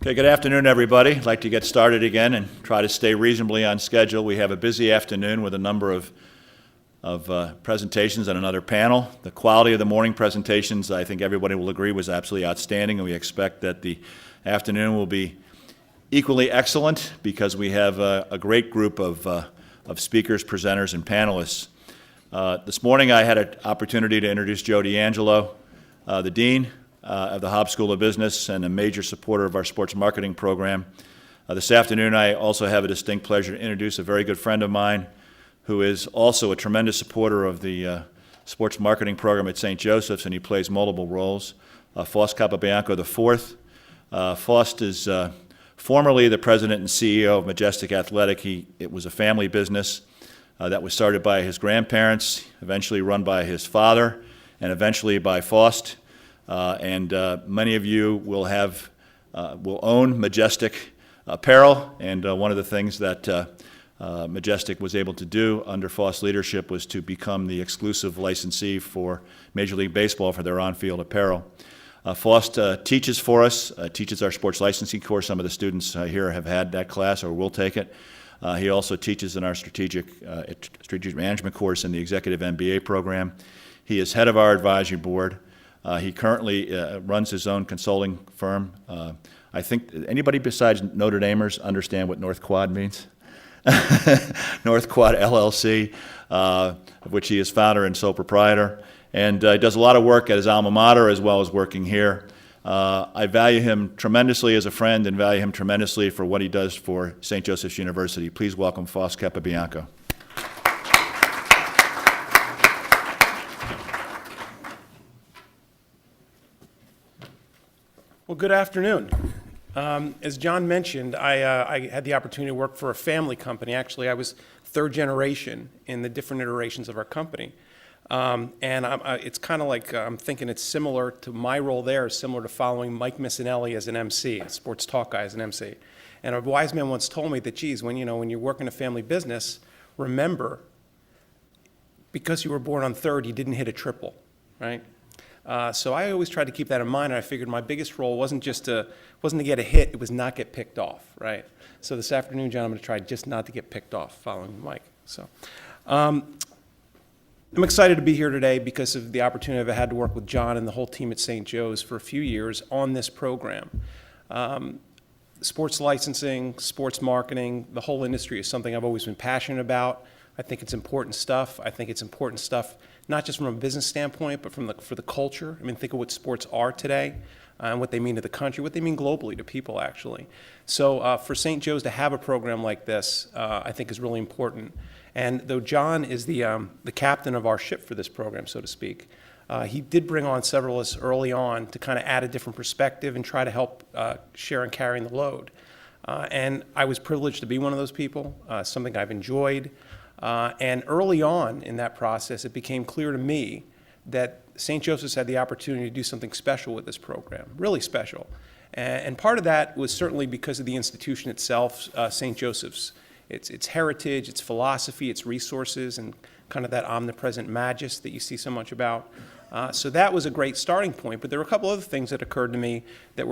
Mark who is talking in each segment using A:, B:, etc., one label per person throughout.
A: Okay, good afternoon, everybody. I'd like to get started again and try to stay reasonably on schedule. We have a busy afternoon with a number of presentations and another panel. The quality of the morning presentations, I think everybody will agree, was absolutely outstanding, and we expect that the afternoon will be equally excellent because we have a great group of speakers, presenters, and panelists. This morning I had an opportunity to introduce Joe D'Angelo, the Dean of the Hobbs School of Business and a major supporter of our sports marketing program. This afternoon I also have a distinct pleasure to introduce a very good friend of mine who is also a tremendous supporter of the sports marketing program at St. Joseph's, and he plays multiple roles. Faust Capobianco IV. Faust is formerly the president and CEO of Majestic Athletic. It was a family business that was started by his grandparents, eventually run by his father, and eventually by Faust. Many of you will own Majestic apparel, and one of the things that Majestic was able to do under Faust's leadership was to become the exclusive licensee for Major League Baseball for their on-field apparel. Faust teaches for us, teaches our sports licensing course. Some of the students here have had that class or will take it. He also teaches in our strategic management course in the executive MBA program. He is head of our advisory board. He currently runs his own consulting firm. I think anybody besides Notre Damers understand what North Quad means? North Quad LLC, of which he is founder and sole proprietor. And he does a lot of work at his alma mater as well as working here. I value him tremendously as a friend and value him tremendously for what he does for St. Joseph's University. Please welcome Faust Capobianco.
B: Well, good afternoon. As John mentioned, I had the opportunity to work for a family company. Actually, I was third generation in the different iterations of our company. It's kind of like I'm thinking it's similar to my role there, is similar to following Mike Missinelli as an MC, a sports talk guy as an MC. And a wise man once told me that, geez, when you work in a family business, remember, because you were born on third, you didn't hit a triple, right? So I always tried to keep that in mind, and I figured my biggest role wasn't to get a hit, it was not get picked off, right? So this afternoon, John, I'm going to try just not to get picked off following Mike. So I'm excited to be here today because of the opportunity I've had to work with John and the whole team at St. Joe's for a few years on this program. Sports licensing, sports marketing, the whole industry is something I've always been passionate about. I think it's important stuff. I think it's important stuff not just from a business standpoint, but for the culture. I mean, think of what sports are today and what they mean to the country, what they mean globally to people, actually. So for St. Joe's to have a program like this, I think is really important. And though John is the captain of our ship for this program, so to speak, he did bring on several of us early on to kind of add a different perspective and try to help share and carry the load. And I was privileged to be one of those people, something I've enjoyed. And early on in that process, it became clear to me that St. Joseph's had the opportunity to do something special with this program, really special. And part of that was certainly because of the institution itself, St. Joseph's. Its heritage, its philosophy, its resources, and kind of that omnipresent magis that you see so much about. So that was a great starting point, but there were a couple other things that occurred to me that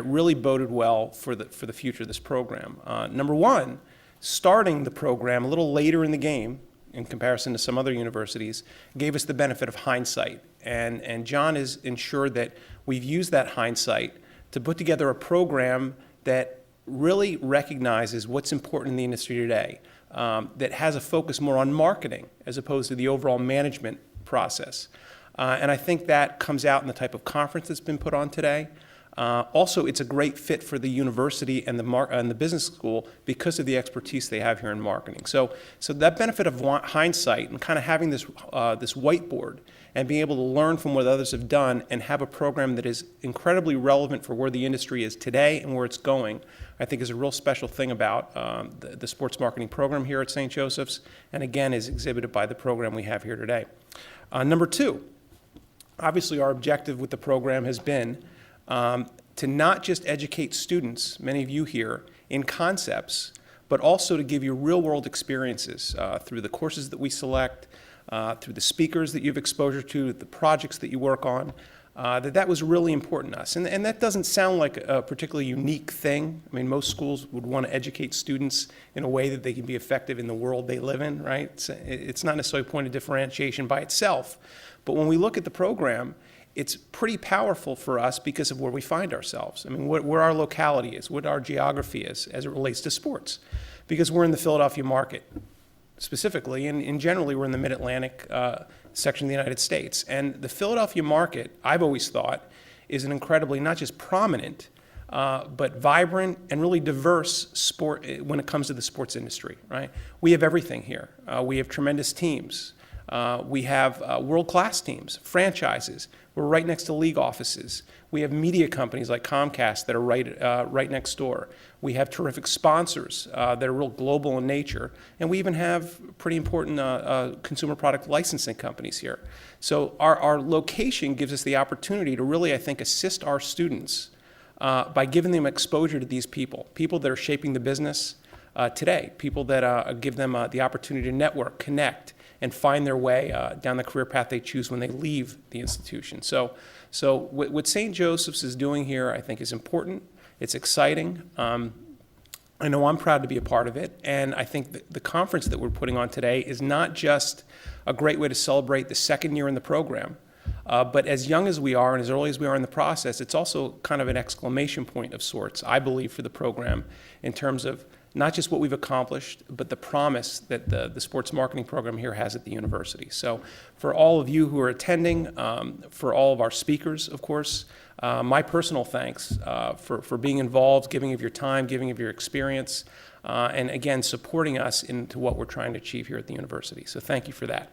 B: really boded well for the future of this program. Number one, starting the program a little later in the game, in comparison to some other universities, gave us the benefit of hindsight. And John has ensured that we've used that hindsight to put together a program that really recognizes what's important in the industry today, that has a focus more on marketing as opposed to the overall management process. And I think that comes out in the type of conference that's been put on today. Also, it's a great fit for the university and the business school because of the expertise they have here in marketing. So that benefit of hindsight and kind of having this whiteboard and being able to learn from what others have done and have a program that is incredibly relevant for where the industry is today and where it's going, I think is a real special thing about the sports marketing program here at St. Joseph's, and again is exhibited by the program we have here today. Number two, obviously our objective with the program has been to not just educate students, many of you here, in concepts, but also to give you real-world experiences through the courses that we select, through the speakers that you have exposure to, the projects that you work on, that was really important to us. And that doesn't sound like a particularly unique thing. I mean, most schools would want to educate students in a way that they can be effective in the world they live in, right? It's not necessarily a point of differentiation by itself. But when we look at the program, it's pretty powerful for us because of where we find ourselves. I mean, where our locality is, what our geography is as it relates to sports. Because we're in the Philadelphia market specifically, and generally we're in the Mid-Atlantic section of the United States. And the Philadelphia market, I've always thought, is an incredibly not just prominent, but vibrant and really diverse sport when it comes to the sports industry, right? We have everything here. We have tremendous teams. We have world-class teams, franchises. We're right next to league offices. We have media companies like Comcast that are right next door. We have terrific sponsors that are real global in nature. And we even have pretty important consumer product licensing companies here. So our location gives us the opportunity to really, I think, assist our students by giving them exposure to these people that are shaping the business today, people that give them the opportunity to network, connect, and find their way down the career path they choose when they leave the institution. So what St. Joseph's is doing here, I think, is important. It's exciting. I know I'm proud to be a part of it, and I think the conference that we're putting on today is not just a great way to celebrate the second year in the program, but as young as we are and as early as we are in the process, it's also kind of an exclamation point of sorts, I believe, for the program in terms of not just what we've accomplished, but the promise that the sports marketing program here has at the university. So for all of you who are attending, for all of our speakers, of course, my personal thanks for being involved, giving of your time, giving of your experience, and again, supporting us into what we're trying to achieve here at the university. So thank you for that.